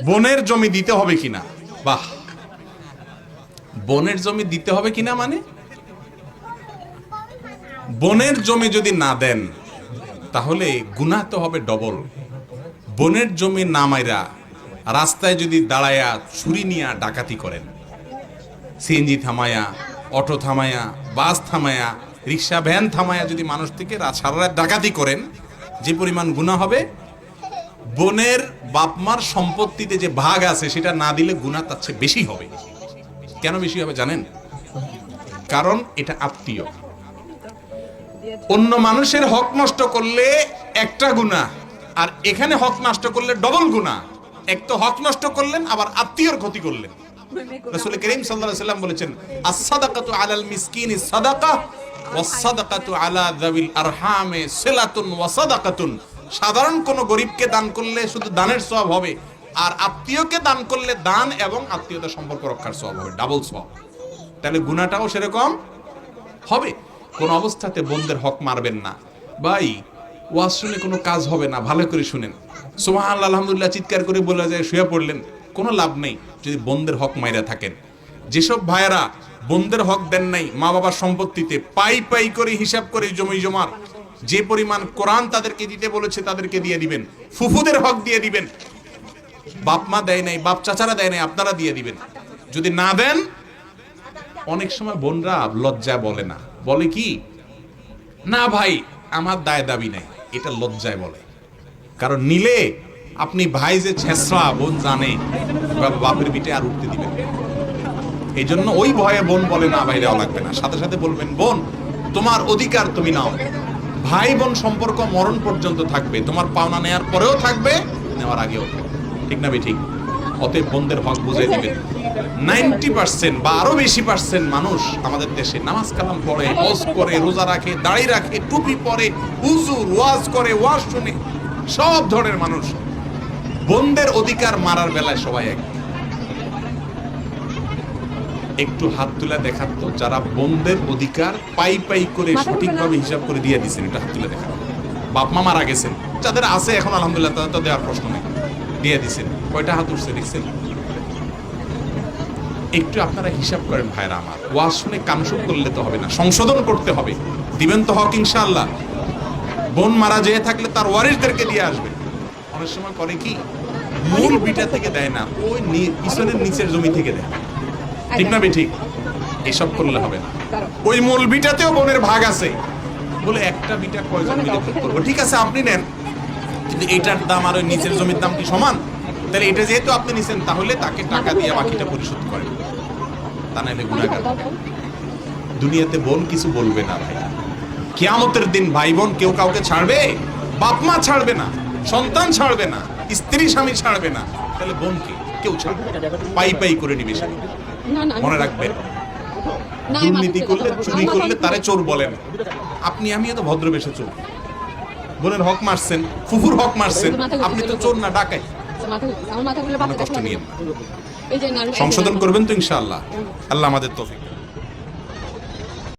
বোনের জমি দিতে হবে কিনা? বাহ, বোনের জমি দিতে হবে কিনা মানে বোনের জমি যদি না দেন তাহলে গুনাহ তো হবে ডবল। বোনের জমি না মাইরা রাস্তায় যদি দাঁড়ায়া ছুরি নিয়ে ডাকাতি করেন, সিএনজি থামায়া, অটো থামায়া, বাস থামায়া, রিক্সা ভ্যান থামায়া যদি মানুষ থেকে সারা রাত ডাকাতি করেন, যে পরিমাণ গুনাহ হবে, বোনের বাপমার সম্পত্তিতে যে ভাগ আছে সেটা না দিলে গুনাহ তার চেয়ে বেশি হবে। কেন বেশি হবে জানেন? কারণ এটা আত্মীয়। অন্য মানুষের হক নষ্ট করলে একটা গুনাহ, আর এখানে হক নষ্ট করলে ডবল গুনাহ। এক তো হক নষ্ট করলেন, আবার আত্মীয়র ক্ষতি করলেন। রাসূল করিম সাল্লাল্লাহু আলাইহি ওয়াসাল্লাম বলেছেন, আস-সাদাকাতু আলাল মিসকিনি সাদাকা ওয়াস-সাদাকাতু আলা যাবিল আরহামে সিলাতুন ওয়া সাদাকাতুন। সাধারণ কোন গরিবকে দান করলে শুধু দানের সওয়াব হবে, আর আত্মীয়কে দান করলে দান এবং আত্মীয়তার সম্পর্ক রক্ষার সওয়াব হবে, ডাবল সওয়াব। তাহলে গুনাহটাও সেরকম হবে। কোন অবস্থাতে বোনদের হক মারবেন না। ভাই, ওয়াজ শুনে কোনো কাজ হবে না, ভালো করে শুনেন। সুবহানাল্লাহ আলহামদুলিল্লাহ চিৎকার করে বলা যায় শুয়ে পড়লেন, কোনো লাভ নেই যদি বোনদের হক মাইরা থাকেন। যেসব ভাইয়েরা বোনদের হক দেন নাই, মা বাবার সম্পত্তিতে পাই পাই করে হিসাব করে জমি জমার যে পরিমাণ কোরআন তাদেরকে দিতে বলেছে তাদেরকে দিয়ে দিবেন। ফুফুদের হক দিয়ে দিবেন। বাপ মা দেয় নাই, বাপ চাচারা দেয় নাই, আপনারা দিয়ে দিবেন। যদি না দেন, অনেক সময় বোনরা লজ্জায় বলে না, বলে কি, না ভাই আমার দায় দাবি নাই, এটা লজ্জায় বলে। কারণ নিলে আপনি ভাই যে ছেঁচড়া, বোন জানে বাপের পিঠে আর উঠতে দিবেন। এই জন্য ওই ভয়ে বোন বলে না ভাই দেওয়া লাগবে না, সাথে সাথে বলবেন বোন তোমার অধিকার তুমি নাও। ভাই বোন সম্পর্ক মরণ পর্যন্ত থাকবে, তোমার পাওনা নেয়ার পরেও থাকবে, নেওয়ার আগেও থাকবে। ঠিক না ভাই? ঠিক। অতএব বোনদের হক বুঝিয়ে দিবেন। 90% বা আরো বেশি পার্সেন্ট মানুষ আমাদের দেশে নামাজ কালাম পড়ে, হজ করে, রোজা রাখে, দাড়ি রাখে, টুপি পরে, হুজুর ওয়াজ করে, ওয়াজ শুনে, সব ধরনের মানুষ। বোনদের অধিকার মারার বেলায় সবাই এক। একটু হাত তুলে দেখান তো যারা বোনদের অধিকার পাই পাই করে সঠিকভাবে হিসাব করে দিয়ে দিচ্ছেন, এটা হাত তুলে দেখান। বাপ মা মারা গেছেন, যাদের আছে এখন আলহামদুলিল্লাহ তাদের তো দেওয়ার প্রশ্ন নেই, দিয়ে দিচ্ছেন। কয়টা হাত উঠছে দেখছেন? একটু আপনারা হিসাব করেন ভাইরা আমার। ওয়াজ শুনে কামসুক করলে তো হবে না, সংশোধন করতে হবে। দিবেন তো হক ইনশাআল্লাহ। বোন মারা যেয়ে থাকলে তার ওয়ারিসদেরকে দিয়ে আসবে। অনেক সময় করে কি, মূল বিটা থেকে দেয় না, ওই পিছনের নিচের জমি থেকে দেয়। ঠিক না ঠিক? এসব করলে হবে না। ওই মূল বিটাতেও বোনের ভাগ আছে বলে একটা বিটা কয়জন মিলে ঠিক করবো, ঠিক আছে আপনি নেন, কিন্তু এটার দাম আর ওই নিচের জমির দাম কি সমান? তাহলে এটা যেহেতু আপনি নিছেন, তাহলে তাকে টাকা দিয়ে বাকিটা পরিশোধ করেন, তা নাইলে গুনাহগার। দুনিয়াতে বোন কিছু বলবে না ভাই। কিয়ামতের দিন ভাই বোন কেউ কাউকে ছাড়বে? বাপ মা ছাড়বে না, সন্তান ছাড়বে না, স্ত্রী স্বামী ছাড়বে না, তাহলে বোনকে কেউ ছাড়বে না। পাই পাই করে নিবে সে। মনে রাখবেন, দুর্নীতি করলে, চুরি করলে তারে চোর বলেন। আপনি আমিও তো ভদ্রবেশে চোর। বোনের হক মারছেন, ফুফুর হক মারছেন, আপনি তো চোর না, ডাকাই। কষ্ট নিয়ে সংশোধন করবেন তো ইনশাআল্লাহ। আল্লাহ আমাদের তৌফিক।